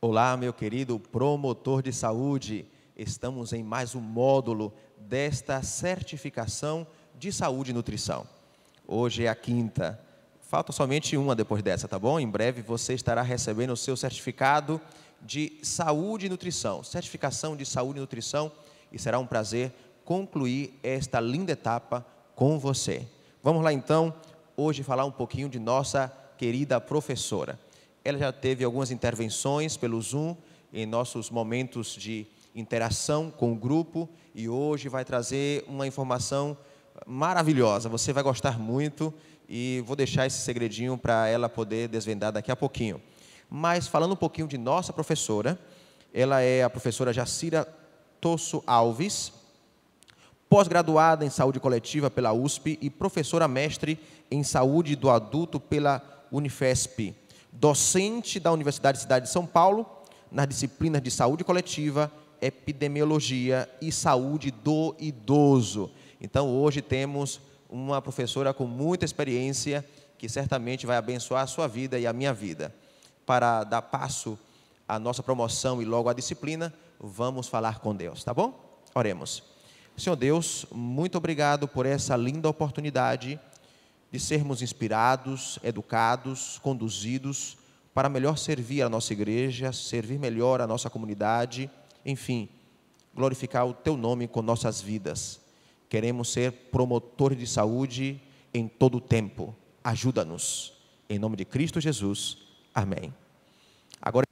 Olá, meu querido promotor de saúde. Estamos em mais um módulo desta certificação de saúde e nutrição. Hoje é a quinta. Falta somente uma depois dessa, tá bom? Em breve você estará recebendo o seu certificado de saúde e nutrição. Certificação de saúde e nutrição. E será um prazer concluir esta linda etapa com você. Vamos lá então, hoje falar um pouquinho de nossa querida professora. Ela já teve algumas intervenções pelo Zoom, em nossos momentos de interação com o grupo, e hoje vai trazer uma informação maravilhosa. Você vai gostar muito e vou deixar esse segredinho para ela poder desvendar daqui a pouquinho. Mas falando um pouquinho de nossa professora, ela é a professora Jacira Tosso Alves, pós-graduada em saúde coletiva pela USP e professora mestre em saúde do adulto pela Unifesp. Docente da Universidade Cidade de São Paulo, nas disciplinas de saúde coletiva, epidemiologia e saúde do idoso. Então, hoje temos uma professora com muita experiência, que certamente vai abençoar a sua vida e a minha vida. Para dar passo à nossa promoção e logo à disciplina, vamos falar com Deus, tá bom? Oremos. Senhor Deus, muito obrigado por essa linda oportunidade de sermos inspirados, educados, conduzidos para melhor servir a nossa igreja, servir melhor a nossa comunidade, enfim, glorificar o Teu nome com nossas vidas. Queremos ser promotores de saúde em todo o tempo. Ajuda-nos. Em nome de Cristo Jesus. Amém. Agora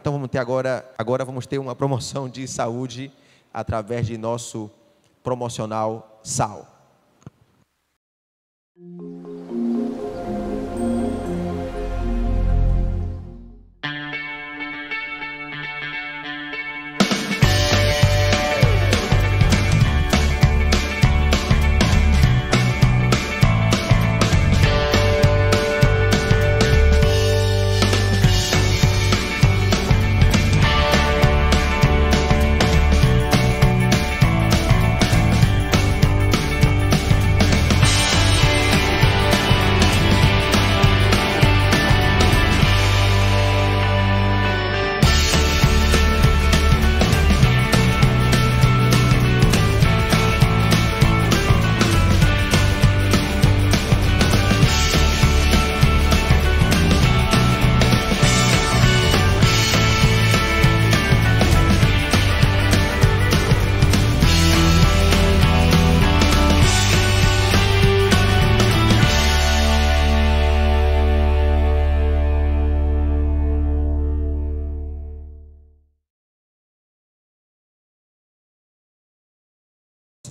vamos ter uma promoção de saúde através de nosso promocional SAL.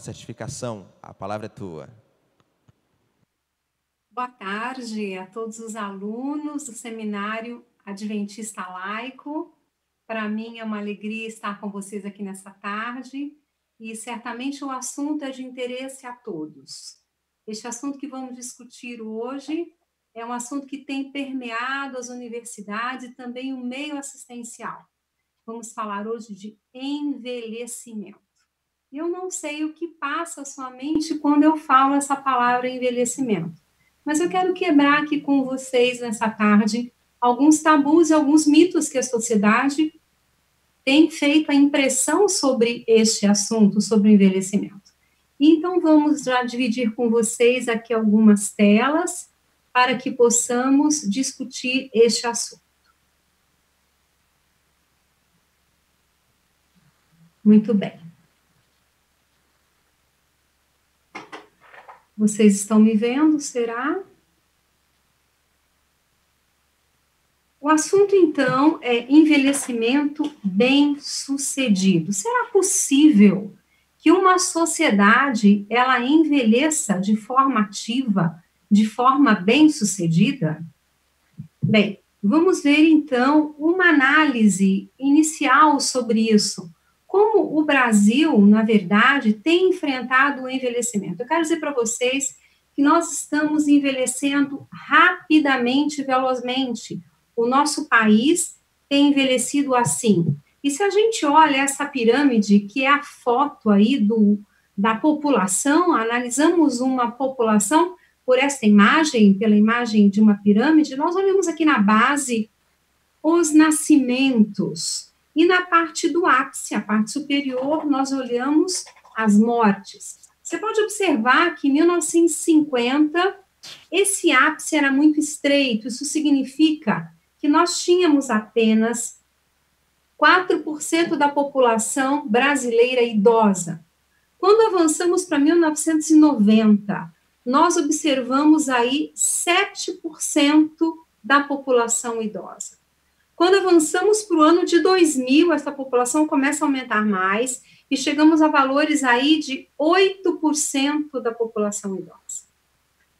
Certificação, a palavra é tua. Boa tarde a todos os alunos do Seminário Adventista Laico. Para mim é uma alegria estar com vocês aqui nessa tarde e certamente o assunto é de interesse a todos. Este assunto que vamos discutir hoje é um assunto que tem permeado as universidades e também o meio assistencial. Vamos falar hoje de envelhecimento. Eu não sei o que passa à sua mente quando eu falo essa palavra envelhecimento, mas eu quero quebrar aqui com vocês nessa tarde alguns tabus e alguns mitos que a sociedade tem feito a impressão sobre este assunto, sobre o envelhecimento. Então, vamos já dividir com vocês aqui algumas telas para que possamos discutir este assunto. Muito bem. Vocês estão me vendo, será? O assunto, então, é envelhecimento bem-sucedido. Será possível que uma sociedade ela envelheça de forma ativa, de forma bem-sucedida? Bem, vamos ver, então, uma análise inicial sobre isso. Como o Brasil, na verdade, tem enfrentado o envelhecimento. Eu quero dizer para vocês que nós estamos envelhecendo rapidamente e velozmente. O nosso país tem envelhecido assim. E se a gente olha essa pirâmide, que é a foto aí da população, analisamos uma população por essa imagem, pela imagem de uma pirâmide, nós olhamos aqui na base os nascimentos. E na parte do ápice, a parte superior, nós olhamos as mortes. Você pode observar que em 1950, esse ápice era muito estreito. Isso significa que nós tínhamos apenas 4% da população brasileira idosa. Quando avançamos para 1990, nós observamos aí 7% da população idosa. Quando avançamos para o ano de 2000, essa população começa a aumentar mais e chegamos a valores aí de 8% da população idosa.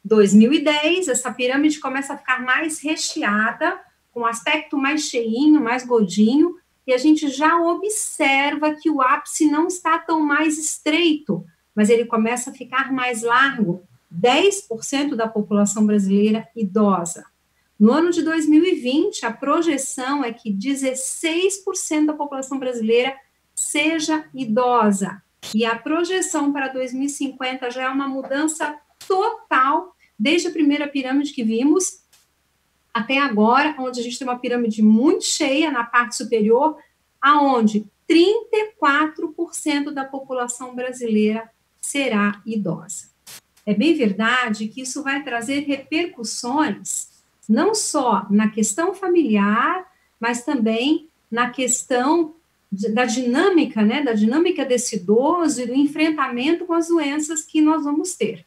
2010, essa pirâmide começa a ficar mais recheada, com um aspecto mais cheinho, mais gordinho, e a gente já observa que o ápice não está tão mais estreito, mas ele começa a ficar mais largo, 10% da população brasileira idosa. No ano de 2020, a projeção é que 16% da população brasileira seja idosa. E a projeção para 2050 já é uma mudança total, desde a primeira pirâmide que vimos até agora, onde a gente tem uma pirâmide muito cheia na parte superior, aonde 34% da população brasileira será idosa. É bem verdade que isso vai trazer repercussões não só na questão familiar, mas também na questão da dinâmica, né, da dinâmica desse idoso e do enfrentamento com as doenças que nós vamos ter.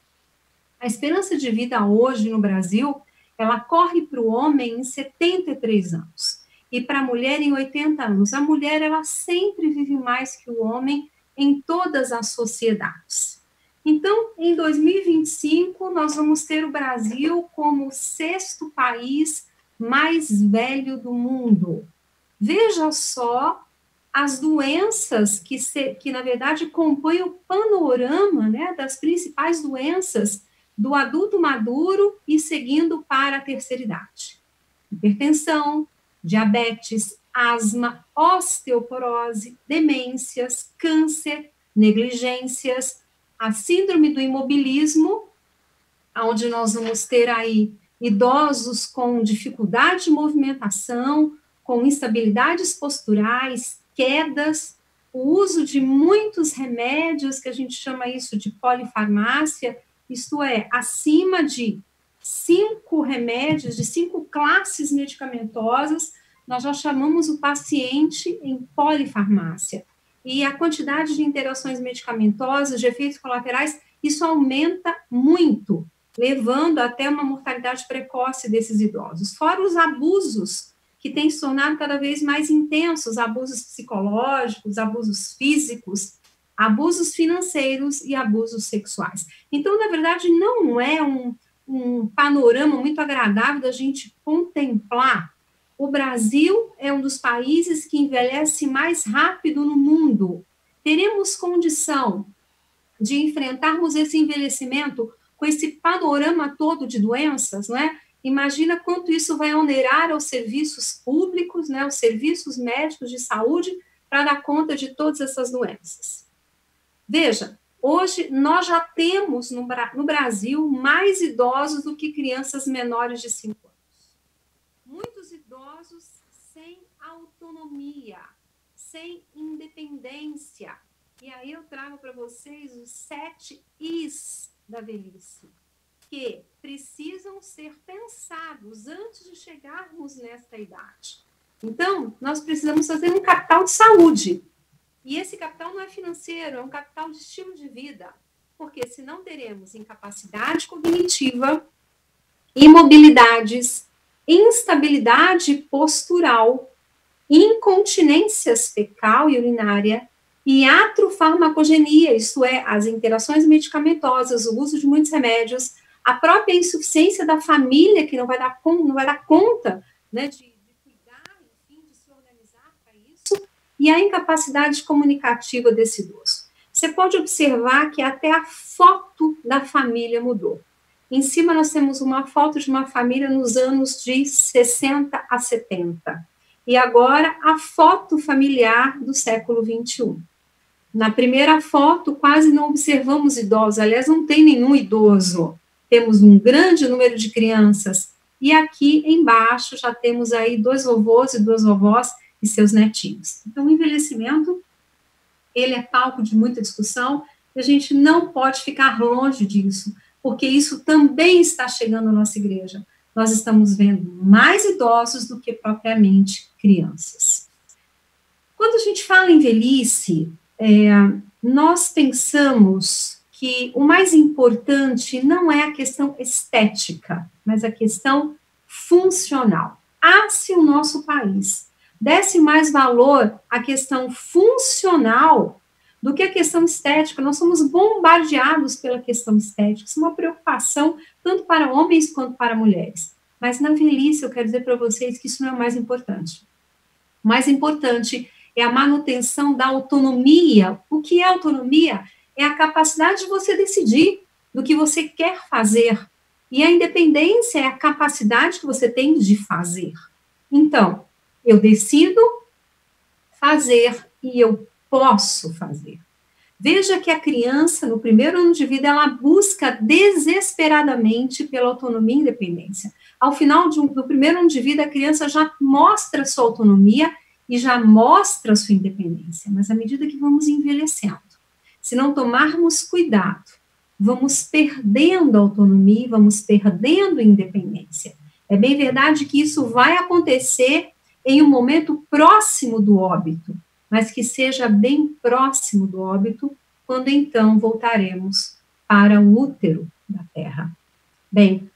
A esperança de vida hoje no Brasil, ela corre para o homem em 73 anos e para a mulher em 80 anos. A mulher, ela sempre vive mais que o homem em todas as sociedades. Então, em 2025, nós vamos ter o Brasil como o 6º país mais velho do mundo. Veja só as doenças que na verdade, compõem o panorama, né, das principais doenças do adulto maduro e seguindo para a terceira idade. Hipertensão, diabetes, asma, osteoporose, demências, câncer, negligências, a síndrome do imobilismo, onde nós vamos ter aí idosos com dificuldade de movimentação, com instabilidades posturais, quedas, o uso de muitos remédios, que a gente chama isso de polifarmácia, isto é, acima de 5 remédios, de 5 classes medicamentosas, nós já chamamos o paciente em polifarmácia. E a quantidade de interações medicamentosas, de efeitos colaterais, isso aumenta muito, levando até uma mortalidade precoce desses idosos. Fora os abusos, que têm se tornado cada vez mais intensos, abusos psicológicos, abusos físicos, abusos financeiros e abusos sexuais. Então, na verdade, não é um panorama muito agradável da gente contemplar. O Brasil é um dos países que envelhece mais rápido no mundo. Teremos condição de enfrentarmos esse envelhecimento com esse panorama todo de doenças, não é? Imagina quanto isso vai onerar aos serviços públicos, né, aos serviços médicos de saúde, para dar conta de todas essas doenças. Veja, hoje nós já temos no Brasil mais idosos do que crianças menores de 5 anos. Muitos idosos sem autonomia, sem independência. E aí eu trago para vocês os 7 Is da velhice, que precisam ser pensados antes de chegarmos nesta idade. Então, nós precisamos fazer um capital de saúde. E esse capital não é financeiro, é um capital de estilo de vida. Porque senão teremos incapacidade cognitiva, imobilidades, instabilidade postural, incontinências fecal e urinária e atrofarmacogenia, isto é, as interações medicamentosas, o uso de muitos remédios, a própria insuficiência da família, que não vai dar conta, né, de cuidar, enfim, de se organizar para isso, e a incapacidade comunicativa desse idoso. Você pode observar que até a foto da família mudou. Em cima nós temos uma foto de uma família nos anos de 60 a 70. E agora a foto familiar do século 21. Na primeira foto quase não observamos idosos, aliás não tem nenhum idoso. Temos um grande número de crianças. E aqui embaixo já temos aí 2 vovôs e 2 vovós e seus netinhos. Então, o envelhecimento, ele é palco de muita discussão, e a gente não pode ficar longe disso, porque isso também está chegando à nossa igreja. Nós estamos vendo mais idosos do que propriamente crianças. Quando a gente fala em velhice, nós pensamos que o mais importante não é a questão estética, mas a questão funcional. Se o nosso país desse mais valor à questão funcional do que a questão estética, nós somos bombardeados pela questão estética, isso é uma preocupação tanto para homens quanto para mulheres. Mas na velhice, eu quero dizer para vocês que isso não é o mais importante. O mais importante é a manutenção da autonomia. O que é autonomia? É a capacidade de você decidir do que você quer fazer. E a independência é a capacidade que você tem de fazer. Então, eu decido fazer e eu posso fazer. Veja que a criança, no primeiro ano de vida, ela busca desesperadamente pela autonomia e independência. Ao final do primeiro ano de vida, a criança já mostra sua autonomia e já mostra sua independência. Mas à medida que vamos envelhecendo, se não tomarmos cuidado, vamos perdendo a autonomia, vamos perdendo a independência. É bem verdade que isso vai acontecer em um momento próximo do óbito, mas que seja bem próximo do óbito, quando então voltaremos para o útero da terra. Bem,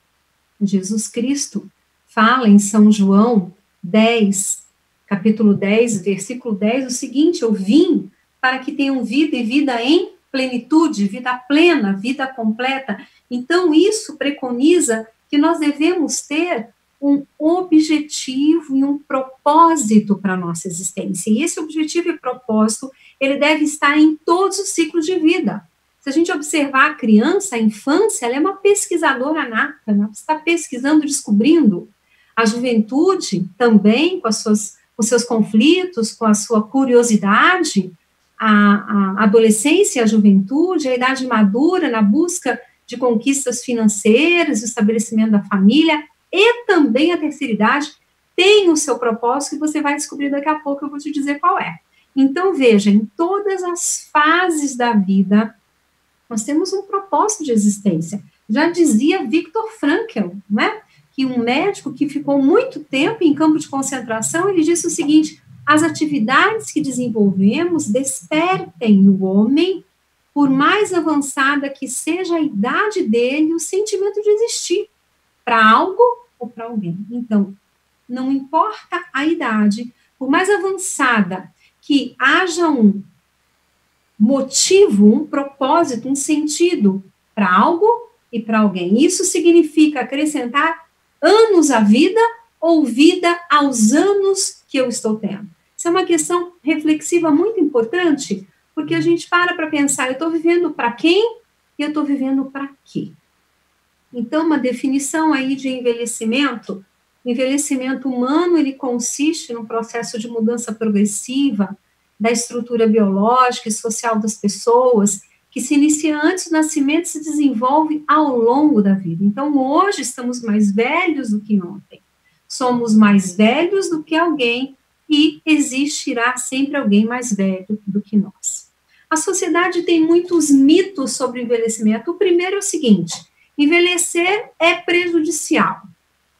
Jesus Cristo fala em São João 10, capítulo 10, versículo 10, o seguinte: eu vim para que tenham vida e vida em plenitude, vida plena, vida completa. Então, isso preconiza que nós devemos ter um objetivo e um propósito para a nossa existência. E esse objetivo e propósito, ele deve estar em todos os ciclos de vida. Se a gente observar a criança, a infância, ela é uma pesquisadora nata, ela está pesquisando, descobrindo. A juventude também, com os seus conflitos, com a sua curiosidade, a adolescência e a juventude, a idade madura na busca de conquistas financeiras, o estabelecimento da família, e também a terceira idade tem o seu propósito, que você vai descobrir daqui a pouco, eu vou te dizer qual é. Então, veja, em todas as fases da vida, nós temos um propósito de existência. Já dizia Viktor Frankl, né? Que um médico que ficou muito tempo em campo de concentração, ele disse o seguinte: as atividades que desenvolvemos despertem no homem, por mais avançada que seja a idade dele, o sentimento de existir para algo ou para alguém. Então, não importa a idade, por mais avançada que haja um motivo, um propósito, um sentido para algo e para alguém. Isso significa acrescentar anos à vida ou vida aos anos que eu estou tendo. Isso é uma questão reflexiva muito importante, porque a gente para pensar, eu estou vivendo para quem e eu estou vivendo para quê? Então, uma definição aí de envelhecimento, o envelhecimento humano, ele consiste num processo de mudança progressiva da estrutura biológica e social das pessoas, que se inicia antes do nascimento e se desenvolve ao longo da vida. Então, hoje estamos mais velhos do que ontem. Somos mais velhos do que alguém e existirá sempre alguém mais velho do que nós. A sociedade tem muitos mitos sobre o envelhecimento. O primeiro é o seguinte: envelhecer é prejudicial,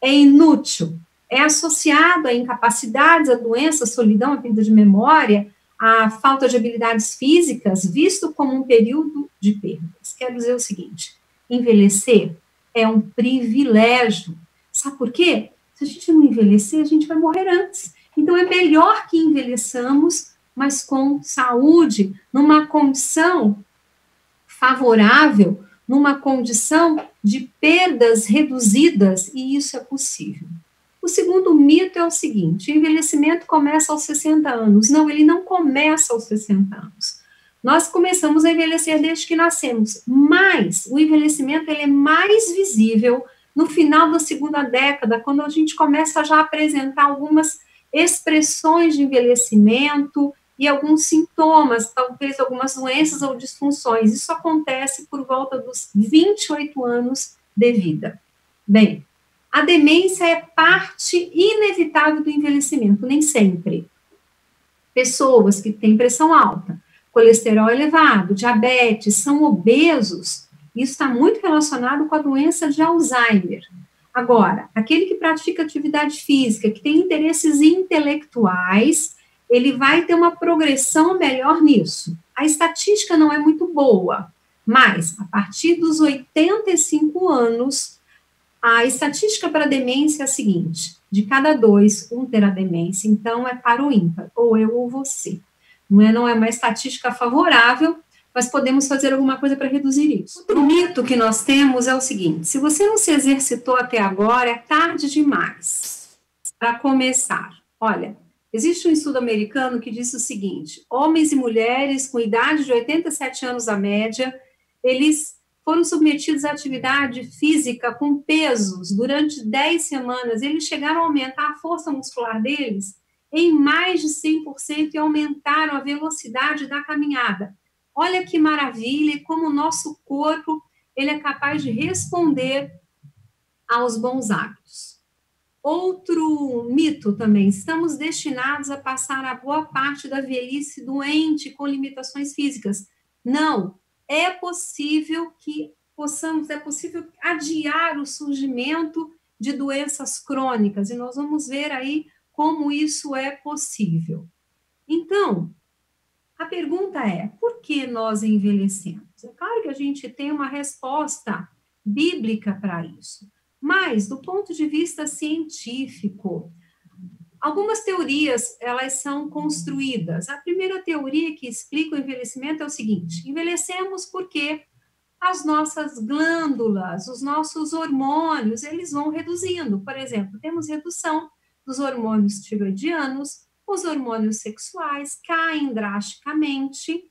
é inútil, é associado a incapacidades, a doenças, a solidão, a perda de memória, a falta de habilidades físicas, visto como um período de perdas. Quero dizer o seguinte: envelhecer é um privilégio. Sabe por quê? Se a gente não envelhecer, a gente vai morrer antes. Então, é melhor que envelheçamos, mas com saúde, numa condição favorável, numa condição de perdas reduzidas, e isso é possível. O segundo mito é o seguinte: o envelhecimento começa aos 60 anos. Não, ele não começa aos 60 anos. Nós começamos a envelhecer desde que nascemos, mas o envelhecimento ele é mais visível no final da segunda década, quando a gente começa já a apresentar algumas expressões de envelhecimento e alguns sintomas, talvez algumas doenças ou disfunções. Isso acontece por volta dos 28 anos de vida. Bem, a demência é parte inevitável do envelhecimento, nem sempre. Pessoas que têm pressão alta, colesterol elevado, diabetes, são obesos, isso está muito relacionado com a doença de Alzheimer. Agora, aquele que pratica atividade física, que tem interesses intelectuais, ele vai ter uma progressão melhor nisso. A estatística não é muito boa, mas a partir dos 85 anos, a estatística para a demência é a seguinte: de cada dois, um terá demência, então é para o ímpar, ou eu ou você. Não é uma estatística favorável, mas podemos fazer alguma coisa para reduzir isso. Outro mito que nós temos é o seguinte: se você não se exercitou até agora, é tarde demais para começar. Olha, existe um estudo americano que diz o seguinte: homens e mulheres com idade de 87 anos a média, eles foram submetidos à atividade física com pesos durante 10 semanas. Eles chegaram a aumentar a força muscular deles em mais de 100% e aumentaram a velocidade da caminhada. Olha que maravilha, e como o nosso corpo ele é capaz de responder aos bons hábitos. Outro mito também: estamos destinados a passar a boa parte da velhice doente com limitações físicas. Não, é possível adiar o surgimento de doenças crônicas, e nós vamos ver aí como isso é possível. Então, a pergunta é: por que nós envelhecemos? É claro que a gente tem uma resposta bíblica para isso, mas do ponto de vista científico, algumas teorias elas são construídas. A primeira teoria que explica o envelhecimento é o seguinte: envelhecemos porque as nossas glândulas, os nossos hormônios, eles vão reduzindo. Por exemplo, temos redução dos hormônios tiroidianos, os hormônios sexuais caem drasticamente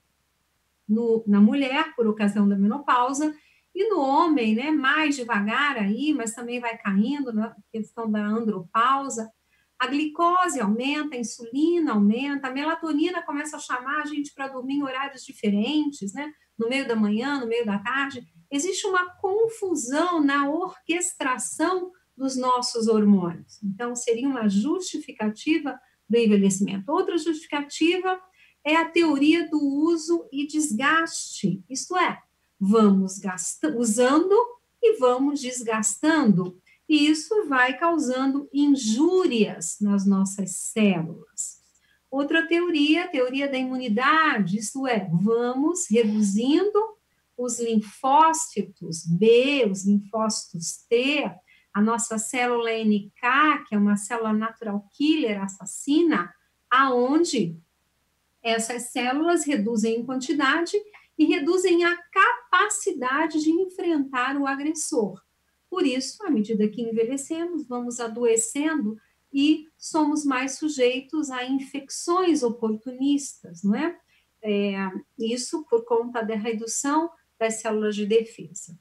na mulher por ocasião da menopausa, e no homem, né, mais devagar aí, mas também vai caindo na questão da andropausa. A glicose aumenta, a insulina aumenta, a melatonina começa a chamar a gente para dormir em horários diferentes, né? No meio da manhã, no meio da tarde. Existe uma confusão na orquestração dos nossos hormônios. Então, seria uma justificativa do envelhecimento. Outra justificativa é a teoria do uso e desgaste, isto é, vamos usando e vamos desgastando, e isso vai causando injúrias nas nossas células. Outra teoria, a teoria da imunidade, isto é, vamos reduzindo os linfócitos B, os linfócitos T, a nossa célula NK, que é uma célula natural killer, assassina, aonde essas células reduzem em quantidade e reduzem a capacidade de enfrentar o agressor. Por isso, à medida que envelhecemos, vamos adoecendo e somos mais sujeitos a infecções oportunistas, não é? Isso por conta da redução das células de defesa.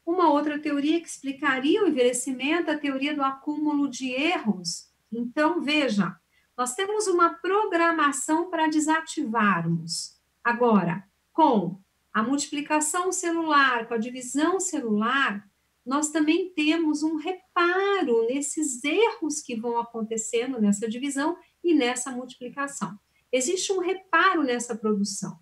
Uma outra teoria que explicaria o envelhecimento é a teoria do acúmulo de erros. Então, veja, nós temos uma programação para desativarmos. Agora, com a multiplicação celular, com a divisão celular, nós também temos um reparo nesses erros que vão acontecendo nessa divisão e nessa multiplicação. Existe um reparo nessa produção.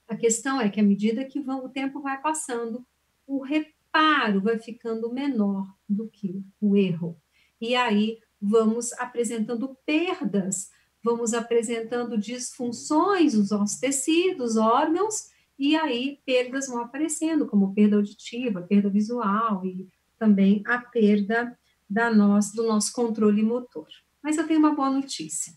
A questão é que, à medida que o tempo vai passando, o reparo vai ficando menor do que o erro. E aí vamos apresentando perdas, vamos apresentando disfunções nos nossos tecidos, órgãos, e aí perdas vão aparecendo, como perda auditiva, perda visual e também a perda do nosso controle motor. Mas eu tenho uma boa notícia.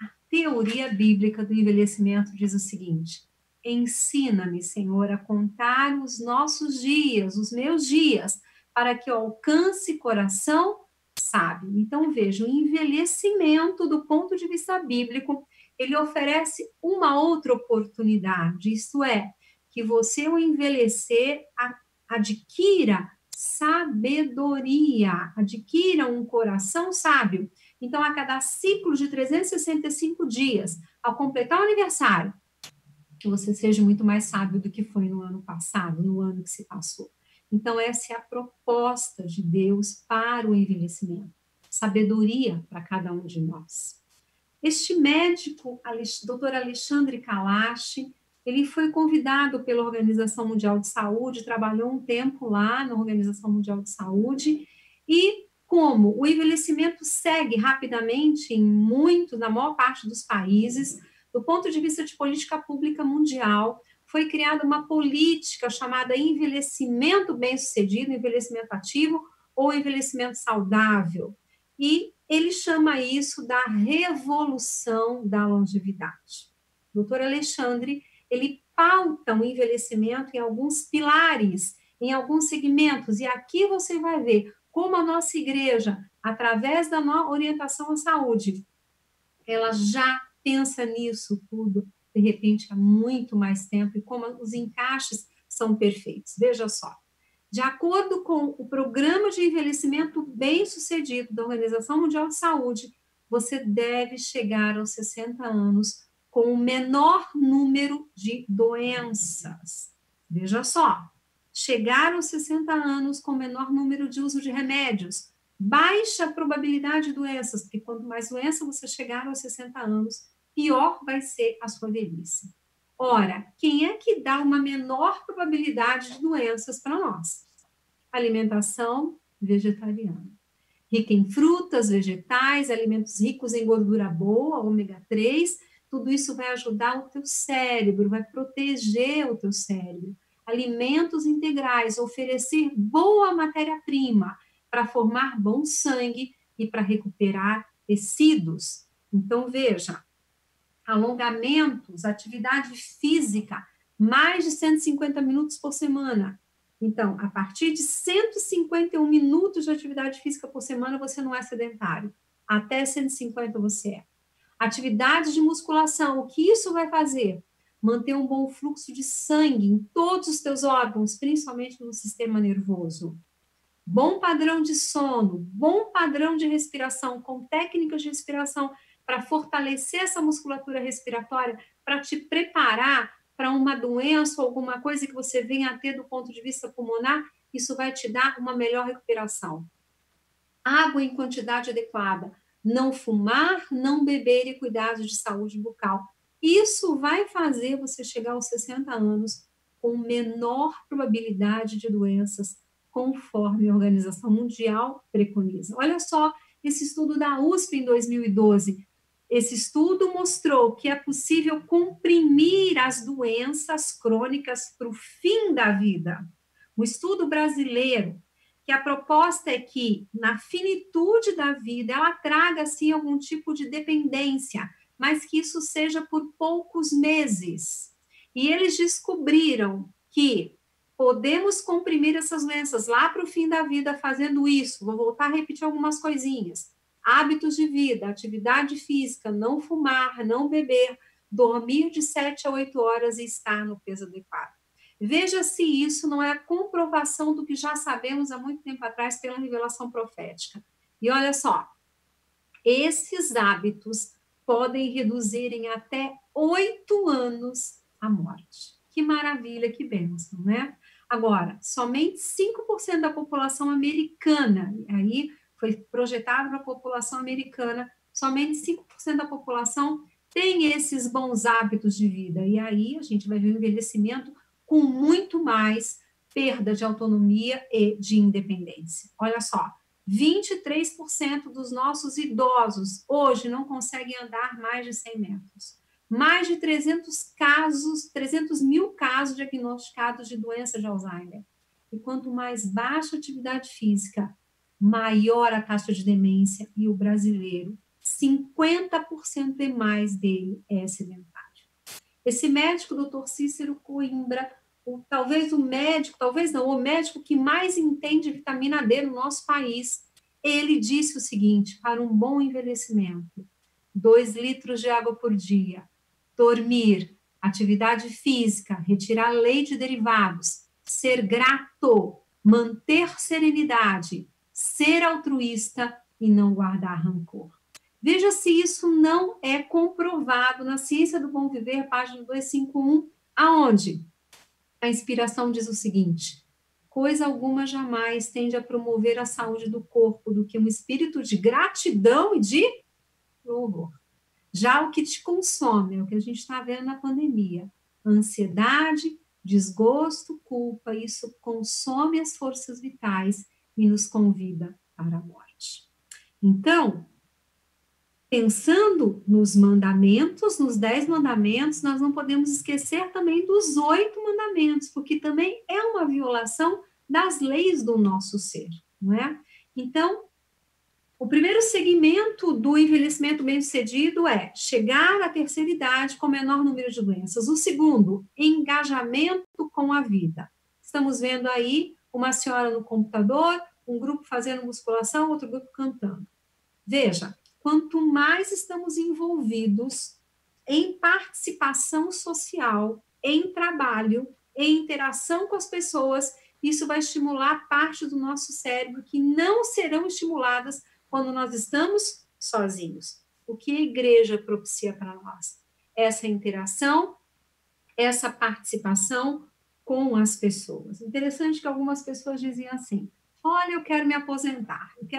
A teoria bíblica do envelhecimento diz o seguinte: ensina-me, Senhor, a contar os nossos dias, os meus dias, para que eu alcance coração sábio. Então, veja, o envelhecimento, do ponto de vista bíblico, ele oferece uma outra oportunidade, isto é, que você, ao envelhecer, adquira sabedoria, adquira um coração sábio. Então, a cada ciclo de 365 dias, ao completar o aniversário, que você seja muito mais sábio do que foi no ano passado, no ano que se passou. Então, essa é a proposta de Deus para o envelhecimento. Sabedoria para cada um de nós. Este médico, Dr. Alexandre Kalash, ele foi convidado pela Organização Mundial de Saúde, trabalhou um tempo lá na Organização Mundial de Saúde, e como o envelhecimento segue rapidamente na maior parte dos países, do ponto de vista de política pública mundial, foi criada uma política chamada envelhecimento bem-sucedido, envelhecimento ativo ou envelhecimento saudável. E ele chama isso da revolução da longevidade. O doutor Alexandre, ele pauta o envelhecimento em alguns pilares, em alguns segmentos, e aqui você vai ver como a nossa igreja, através da orientação à saúde, ela já pensa nisso tudo, de repente, há muito mais tempo, e como os encaixes são perfeitos. Veja só, de acordo com o Programa de Envelhecimento Bem-Sucedido da Organização Mundial de Saúde, você deve chegar aos 60 anos com o menor número de doenças. Veja só, chegar aos 60 anos com o menor número de uso de remédios, baixa probabilidade de doenças, porque quanto mais doença você chegar aos 60 anos, pior vai ser a sua velhice. Ora, quem é que dá uma menor probabilidade de doenças para nós? Alimentação vegetariana. Rica em frutas, vegetais, alimentos ricos em gordura boa, ômega 3, tudo isso vai ajudar o teu cérebro, vai proteger o teu cérebro. Alimentos integrais, oferecer boa matéria-prima para formar bom sangue e para recuperar tecidos. Então, veja, alongamentos, atividade física, mais de 150 minutos por semana. Então, a partir de 151 minutos de atividade física por semana, você não é sedentário. Até 150 você é. Atividades de musculação, o que isso vai fazer? Manter um bom fluxo de sangue em todos os teus órgãos, principalmente no sistema nervoso. Bom padrão de sono, bom padrão de respiração, com técnicas de respiração para fortalecer essa musculatura respiratória, para te preparar para uma doença ou alguma coisa que você venha a ter do ponto de vista pulmonar, isso vai te dar uma melhor recuperação. Água em quantidade adequada, não fumar, não beber e cuidados de saúde bucal. Isso vai fazer você chegar aos 60 anos com menor probabilidade de doenças, conforme a Organização Mundial preconiza. Olha só, esse estudo da USP em 2012, esse estudo mostrou que é possível comprimir as doenças crônicas para o fim da vida. Um estudo brasileiro, que a proposta é que, na finitude da vida, ela traga, sim, algum tipo de dependência, mas que isso seja por poucos meses. E eles descobriram que podemos comprimir essas doenças lá para o fim da vida fazendo isso. Vou voltar a repetir algumas coisinhas. Hábitos de vida, atividade física, não fumar, não beber, dormir de 7 a 8 horas e estar no peso adequado. Veja se isso não é a comprovação do que já sabemos há muito tempo atrás pela revelação profética. E olha só, esses hábitos podem reduzir em até 8 anos a morte. Que maravilha, que bênção, né? Agora, somente 5% da população americana, aí foi projetado para a população americana, somente 5% da população tem esses bons hábitos de vida. E aí a gente vai ver um envelhecimento com muito mais perda de autonomia e de independência. Olha só, 23% dos nossos idosos hoje não conseguem andar mais de 100 metros. Mais de 300 mil casos diagnosticados de doença de Alzheimer. E quanto mais baixa a atividade física, maior a taxa de demência, e o brasileiro, 50% e mais dele é sedentário. Esse médico, Dr. Cícero Coimbra, talvez o médico que mais entende vitamina D no nosso país, ele disse o seguinte: para um bom envelhecimento, 2 litros de água por dia, dormir, atividade física, retirar leite e derivados, ser grato, manter serenidade, ser altruísta e não guardar rancor. Veja se isso não é comprovado na Ciência do Bom Viver, página 251, aonde a inspiração diz o seguinte: coisa alguma jamais tende a promover a saúde do corpo do que um espírito de gratidão e de louvor. Já o que te consome, é o que a gente está vendo na pandemia, ansiedade, desgosto, culpa, isso consome as forças vitais e nos convida para a morte. Então, pensando nos mandamentos, nos 10 mandamentos, nós não podemos esquecer também dos 8 mandamentos, porque também é uma violação das leis do nosso ser, não é? Então, o primeiro segmento do envelhecimento bem-sucedido é chegar à terceira idade com menor número de doenças. O segundo, engajamento com a vida. Estamos vendo aí uma senhora no computador, um grupo fazendo musculação, outro grupo cantando. Veja, quanto mais estamos envolvidos em participação social, em trabalho, em interação com as pessoas, isso vai estimular parte do nosso cérebro que não serão estimuladas quando nós estamos sozinhos. O que a igreja propicia para nós? Essa interação, essa participação com as pessoas. Interessante que algumas pessoas diziam assim: olha, eu quero me aposentar porque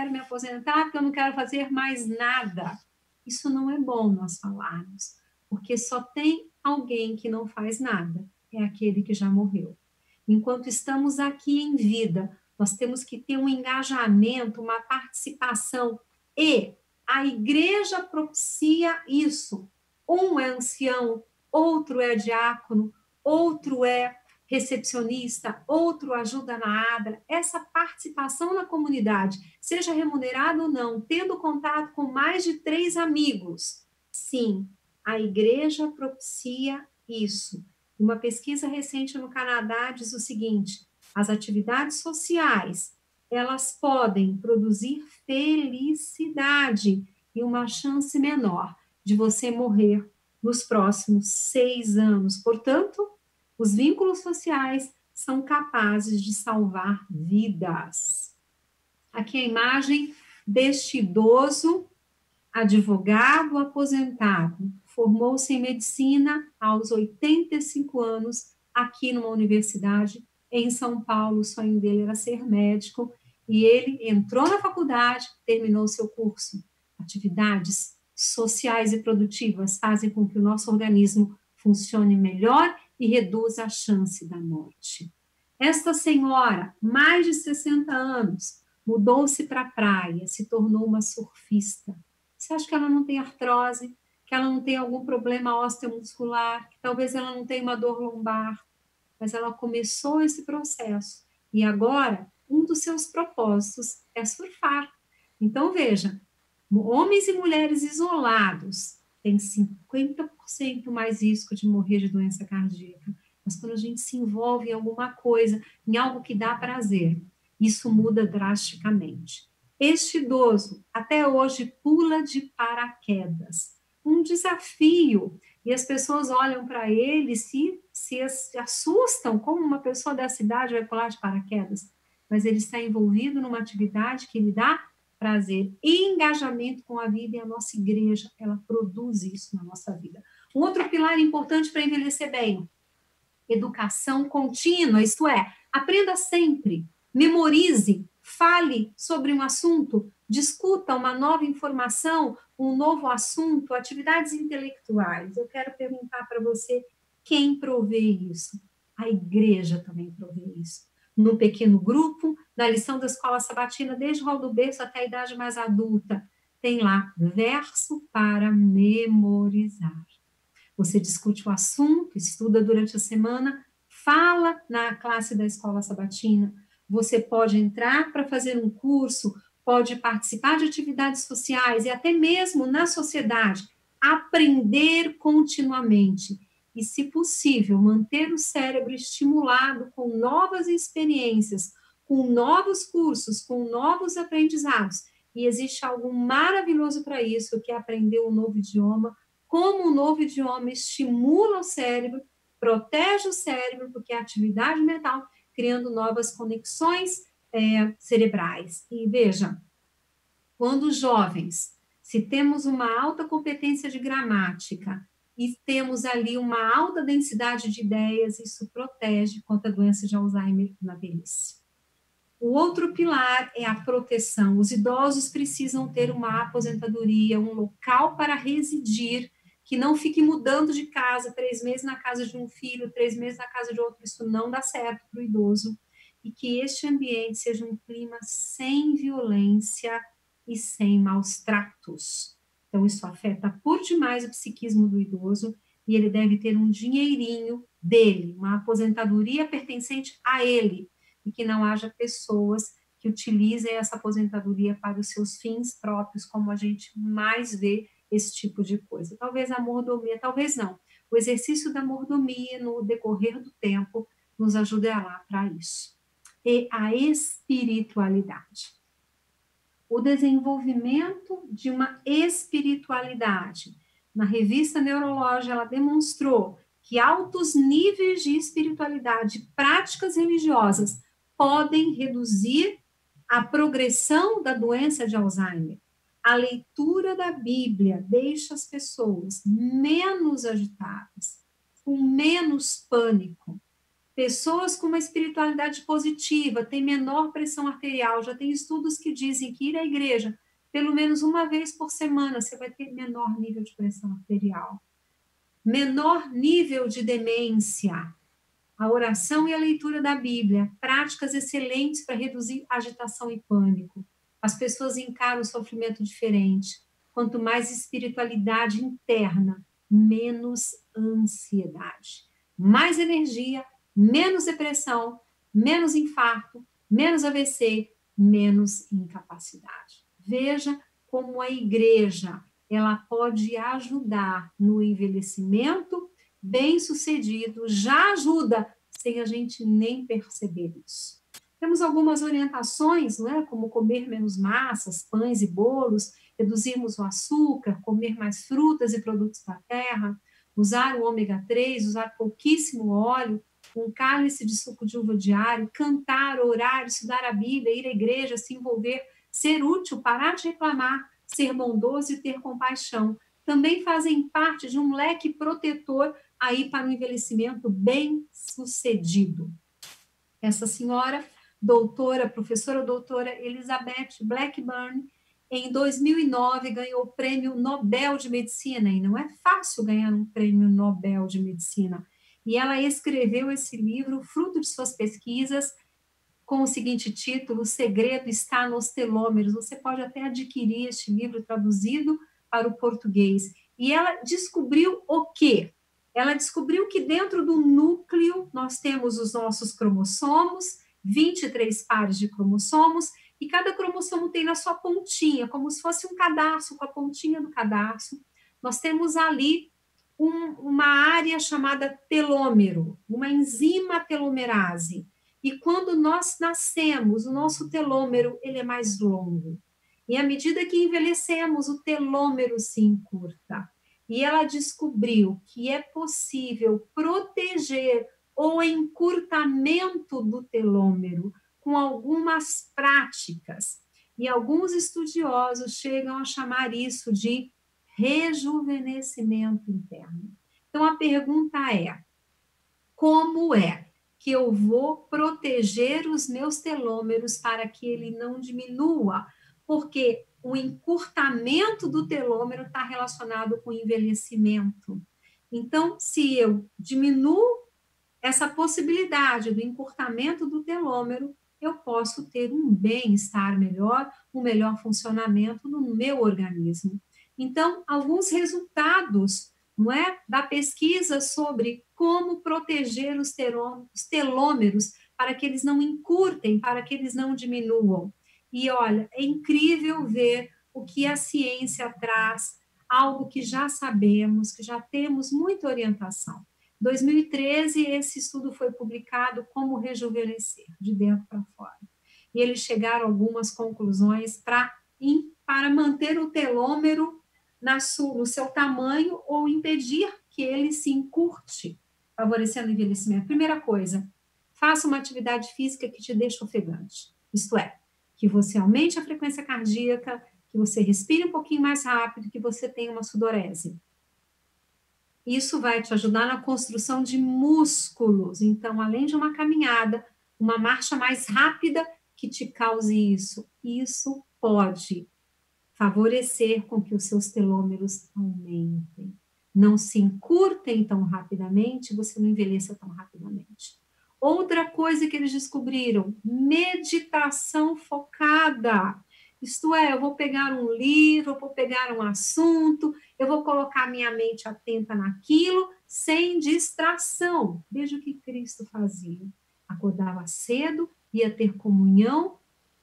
eu não quero fazer mais nada. Isso não é bom nós falarmos, porque só tem alguém que não faz nada, é aquele que já morreu. Enquanto estamos aqui em vida, nós temos que ter um engajamento, uma participação, e a igreja propicia isso. Um é ancião, outro é diácono, outro é recepcionista, outro ajuda na ADRA. Essa participação na comunidade, seja remunerada ou não, tendo contato com mais de 3 amigos, sim, a igreja propicia isso. Uma pesquisa recente no Canadá diz o seguinte: as atividades sociais, elas podem produzir felicidade e uma chance menor de você morrer nos próximos 6 anos. Portanto, os vínculos sociais são capazes de salvar vidas. Aqui a imagem deste idoso advogado aposentado. Formou-se em medicina aos 85 anos, aqui numa universidade em São Paulo. O sonho dele era ser médico e ele entrou na faculdade, terminou seu curso. Atividades sociais e produtivas fazem com que o nosso organismo funcione melhor e reduza a chance da morte. Esta senhora, mais de 60 anos, mudou-se para a praia, se tornou uma surfista. Você acha que ela não tem artrose, que ela não tem algum problema osteomuscular, que talvez ela não tenha uma dor lombar, mas ela começou esse processo e agora um dos seus propósitos é surfar. Então veja, homens e mulheres isolados têm 50% mais risco de morrer de doença cardíaca, mas quando a gente se envolve em alguma coisa, em algo que dá prazer, isso muda drasticamente. Este idoso, até hoje, pula de paraquedas. Um desafio. E as pessoas olham para ele e se assustam, como uma pessoa dessa idade vai pular de paraquedas. Mas ele está envolvido numa atividade que lhe dá prazer e engajamento com a vida, e a nossa igreja, ela produz isso na nossa vida. Um outro pilar importante para envelhecer bem: educação contínua, isto é, aprenda sempre, memorize, fale sobre um assunto, discuta uma nova informação, um novo assunto, atividades intelectuais. Eu quero perguntar para você, quem provê isso? A igreja também provê isso. No pequeno grupo, na lição da escola sabatina, desde o rol do berço até a idade mais adulta, tem lá verso para memorizar. Você discute o assunto, estuda durante a semana, fala na classe da escola sabatina. Você pode entrar para fazer um curso, pode participar de atividades sociais e até mesmo na sociedade, aprender continuamente. E, se possível, manter o cérebro estimulado com novas experiências, com novos cursos, com novos aprendizados. E existe algo maravilhoso para isso, que é aprender um novo idioma. Como um novo idioma estimula o cérebro, protege o cérebro, porque é atividade mental, criando novas conexões cerebrais. E veja, quando jovens, se temos uma alta competência de gramática e temos ali uma alta densidade de ideias, isso protege contra a doença de Alzheimer na velhice. O outro pilar é a proteção. Os idosos precisam ter uma aposentadoria, um local para residir, que não fique mudando de casa, 3 meses na casa de um filho, 3 meses na casa de outro. Isso não dá certo para o idoso. E que este ambiente seja um clima sem violência e sem maus tratos. Então, isso afeta por demais o psiquismo do idoso e ele deve ter um dinheirinho dele, uma aposentadoria pertencente a ele, e que não haja pessoas que utilizem essa aposentadoria para os seus fins próprios, como a gente mais vê esse tipo de coisa. Talvez a mordomia, talvez não. O exercício da mordomia no decorrer do tempo nos ajudará para isso. E a espiritualidade. O desenvolvimento de uma espiritualidade. Na revista Neurologia, ela demonstrou que altos níveis de espiritualidade, práticas religiosas, podem reduzir a progressão da doença de Alzheimer. A leitura da Bíblia deixa as pessoas menos agitadas, com menos pânico. Pessoas com uma espiritualidade positiva têm menor pressão arterial. Já tem estudos que dizem que ir à igreja pelo menos uma vez por semana você vai ter menor nível de pressão arterial, menor nível de demência. A oração e a leitura da Bíblia, práticas excelentes para reduzir agitação e pânico. As pessoas encaram o sofrimento diferente. Quanto mais espiritualidade interna, menos ansiedade, mais energia, menos depressão, menos infarto, menos AVC, menos incapacidade. Veja como a igreja ela pode ajudar no envelhecimento bem-sucedido, já ajuda sem a gente nem perceber isso. Temos algumas orientações, não é? Como comer menos massas, pães e bolos, reduzirmos o açúcar, comer mais frutas e produtos da terra, usar o ômega 3, usar pouquíssimo óleo, um cálice de suco de uva diário, cantar, orar, estudar a Bíblia, ir à igreja, se envolver, ser útil, parar de reclamar, ser bondoso e ter compaixão. Também fazem parte de um leque protetor aí para um envelhecimento bem-sucedido. Essa senhora, professora doutora Elizabeth Blackburn, em 2009 ganhou o Prêmio Nobel de Medicina, e não é fácil ganhar um Prêmio Nobel de Medicina. E ela escreveu esse livro, fruto de suas pesquisas, com o seguinte título: O Segredo está nos Telômeros. Você pode até adquirir este livro traduzido para o português. E ela descobriu o quê? Ela descobriu que dentro do núcleo nós temos os nossos cromossomos, 23 pares de cromossomos, e cada cromossomo tem na sua pontinha, como se fosse um cadarço, com a pontinha do cadarço. Nós temos ali uma área chamada telômero, uma enzima telomerase. E quando nós nascemos, o nosso telômero ele é mais longo. E à medida que envelhecemos, o telômero se encurta. E ela descobriu que é possível proteger o encurtamento do telômero com algumas práticas. E alguns estudiosos chegam a chamar isso de rejuvenescimento interno. Então, a pergunta é: como é que eu vou proteger os meus telômeros para que ele não diminua? Porque o encurtamento do telômero está relacionado com o envelhecimento. Então, se eu diminuo essa possibilidade do encurtamento do telômero, eu posso ter um bem-estar melhor, um melhor funcionamento no meu organismo. Então, alguns resultados, não é, da pesquisa sobre como proteger os telômeros para que eles não encurtem, para que eles não diminuam. E olha, é incrível ver o que a ciência traz, algo que já sabemos, que já temos muita orientação. Em 2013, esse estudo foi publicado, Como Rejuvenescer, de dentro para fora. E eles chegaram a algumas conclusões para manter o telômero no seu tamanho ou impedir que ele se encurte, favorecendo o envelhecimento. Primeira coisa, faça uma atividade física que te deixe ofegante. Isto é, que você aumente a frequência cardíaca, que você respire um pouquinho mais rápido, que você tenha uma sudorese. Isso vai te ajudar na construção de músculos. Então, além de uma caminhada, uma marcha mais rápida, que te cause isso. Isso pode favorecer com que os seus telômeros aumentem. Não se encurtem tão rapidamente, você não envelheça tão rapidamente. Outra coisa que eles descobriram, meditação focada. Isto é, eu vou pegar um livro, eu vou pegar um assunto, eu vou colocar minha mente atenta naquilo, sem distração. Veja o que Cristo fazia. Acordava cedo, ia ter comunhão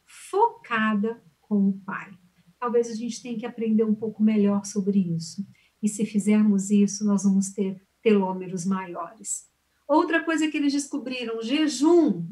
focada com o Pai. Talvez a gente tenha que aprender um pouco melhor sobre isso. E se fizermos isso, nós vamos ter telômeros maiores. Outra coisa que eles descobriram, jejum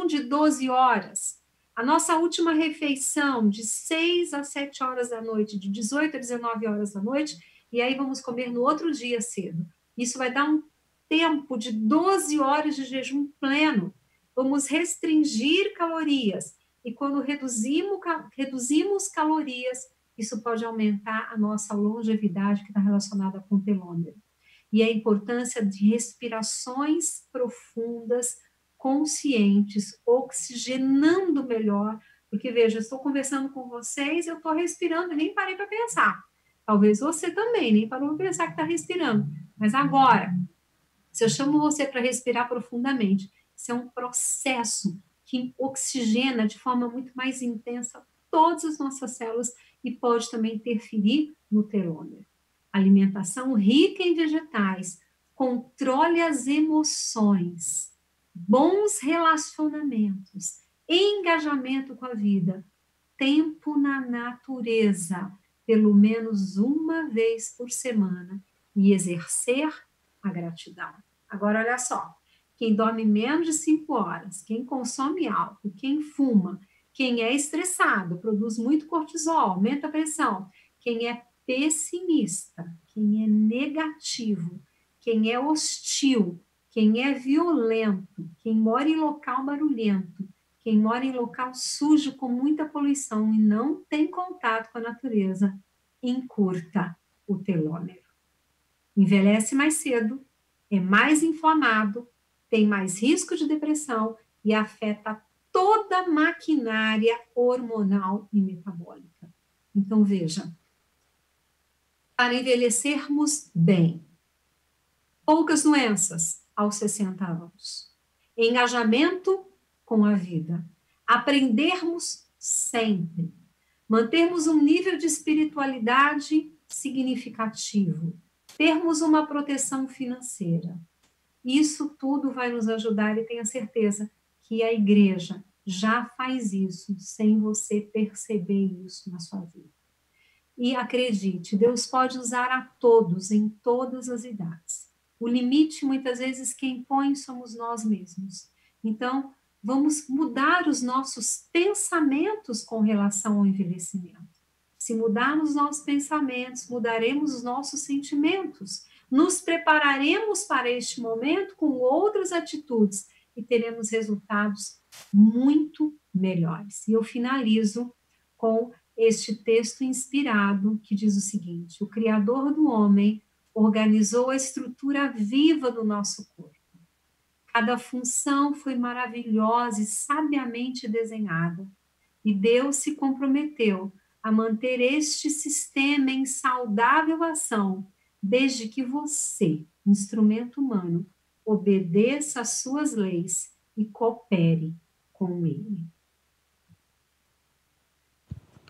de 12 horas. A nossa última refeição, de 6 a 7 horas da noite, de 18 a 19 horas da noite, e aí vamos comer no outro dia cedo. Isso vai dar um tempo de 12 horas de jejum pleno. Vamos restringir calorias. E quando reduzimos calorias, isso pode aumentar a nossa longevidade, que está relacionada com o telômero. E a importância de respirações profundas, conscientes, oxigenando melhor, porque, veja, eu estou conversando com vocês, eu estou respirando e nem parei para pensar. Talvez você também nem parou para pensar que está respirando. Mas agora, se eu chamo você para respirar profundamente, isso é um processo que oxigena de forma muito mais intensa todas as nossas células e pode também interferir no telômero. Alimentação rica em vegetais, controle as emoções, bons relacionamentos, engajamento com a vida, tempo na natureza, pelo menos uma vez por semana, e exercer a gratidão. Agora, olha só, quem dorme menos de 5 horas, quem consome álcool, quem fuma, quem é estressado, produz muito cortisol, aumenta a pressão, quem é pessimista, quem é negativo, quem é hostil, quem é violento, quem mora em local barulhento, quem mora em local sujo com muita poluição e não tem contato com a natureza, encurta o telômero. Envelhece mais cedo, é mais inflamado, tem mais risco de depressão e afeta toda a maquinária hormonal e metabólica. Então, veja, para envelhecermos bem, poucas doenças aos 60 anos, engajamento com a vida, aprendermos sempre, mantermos um nível de espiritualidade significativo, termos uma proteção financeira. Isso tudo vai nos ajudar e tenha certeza que a igreja já faz isso sem você perceber isso na sua vida. E acredite, Deus pode usar a todos, em todas as idades. O limite, muitas vezes, quem põe somos nós mesmos. Então, vamos mudar os nossos pensamentos com relação ao envelhecimento. Se mudarmos os nossos pensamentos, mudaremos os nossos sentimentos. Nos prepararemos para este momento com outras atitudes e teremos resultados muito melhores. E eu finalizo com este texto inspirado que diz o seguinte: o Criador do homem organizou a estrutura viva do nosso corpo. Cada função foi maravilhosa e sabiamente desenhada. E Deus se comprometeu a manter este sistema em saudável ação, desde que você, instrumento humano, obedeça às suas leis e coopere com ele.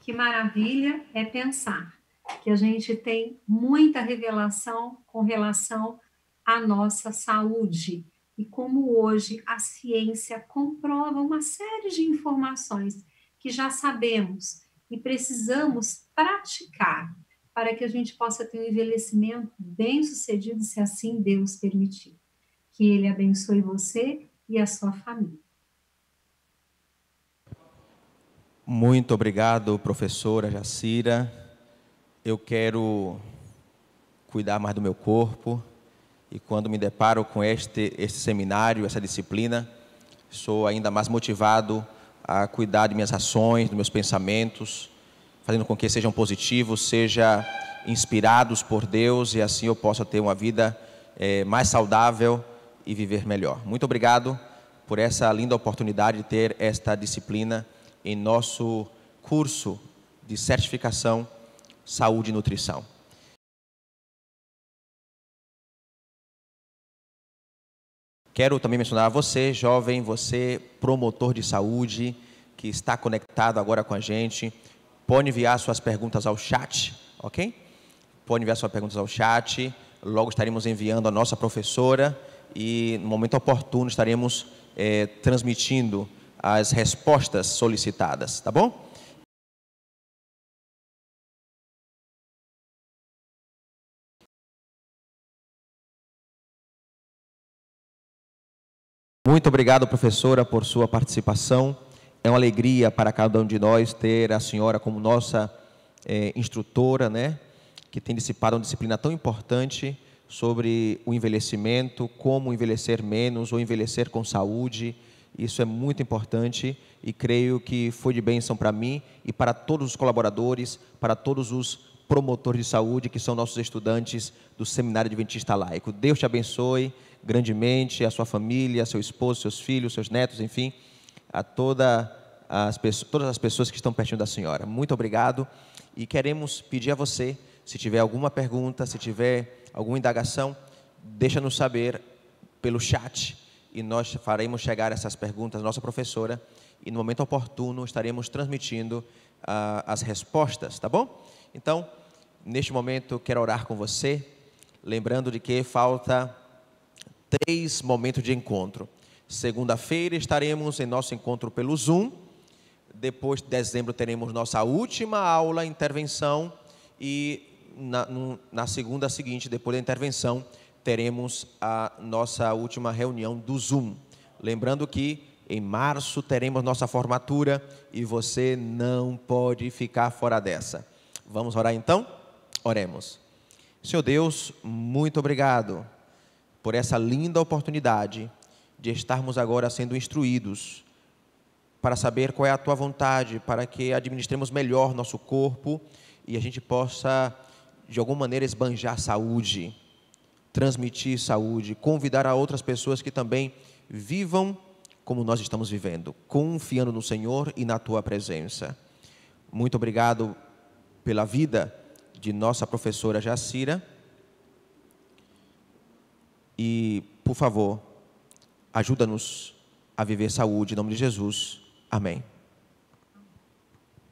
Que maravilha é pensar que a gente tem muita revelação com relação à nossa saúde e como hoje a ciência comprova uma série de informações que já sabemos e precisamos praticar para que a gente possa ter um envelhecimento bem-sucedido, se assim Deus permitir. Que Ele abençoe você e a sua família. Muito obrigado, professora Jacira. Eu quero cuidar mais do meu corpo e quando me deparo com este seminário, essa disciplina, sou ainda mais motivado a cuidar de minhas ações, dos meus pensamentos, fazendo com que sejam positivos, sejam inspirados por Deus e assim eu possa ter uma vida mais saudável e viver melhor. Muito obrigado por essa linda oportunidade de ter esta disciplina em nosso curso de certificação Saúde e Nutrição. Quero também mencionar a você, jovem, você promotor de saúde, que está conectado agora com a gente. Pode enviar suas perguntas ao chat, ok? Pode enviar suas perguntas ao chat. Logo estaremos enviando a nossa professora e, no momento oportuno, estaremos transmitindo as respostas solicitadas, tá bom? Muito obrigado, professora, por sua participação. É uma alegria para cada um de nós ter a senhora como nossa instrutora, né? Que tem dissipado uma disciplina tão importante sobre o envelhecimento, como envelhecer menos ou envelhecer com saúde. Isso é muito importante e creio que foi de bênção para mim e para todos os colaboradores, para todos os promotores de saúde que são nossos estudantes do Seminário Adventista Laico. Deus te abençoe grandemente, a sua família, seu esposo, seus filhos, seus netos, enfim, a todas as pessoas que estão pertinho da senhora. Muito obrigado e queremos pedir a você, se tiver alguma pergunta, se tiver alguma indagação, deixa-nos saber pelo chat e nós faremos chegar essas perguntas à nossa professora e no momento oportuno estaremos transmitindo as respostas, tá bom? Então, neste momento quero orar com você, lembrando de que falta 3 momentos de encontro. Segunda-feira estaremos em nosso encontro pelo Zoom. Depois de dezembro teremos nossa última aula, intervenção. E na segunda seguinte, depois da intervenção, teremos a nossa última reunião do Zoom. Lembrando que em março teremos nossa formatura e você não pode ficar fora dessa. Vamos orar então? Oremos. Senhor Deus, muito obrigado por essa linda oportunidade de estarmos agora sendo instruídos para saber qual é a Tua vontade, para que administremos melhor nosso corpo e a gente possa, de alguma maneira, esbanjar saúde, transmitir saúde, convidar a outras pessoas que também vivam como nós estamos vivendo, confiando no Senhor e na Tua presença. Muito obrigado pela vida de nossa professora Jacira. E, por favor, ajuda-nos a viver saúde, em nome de Jesus. Amém.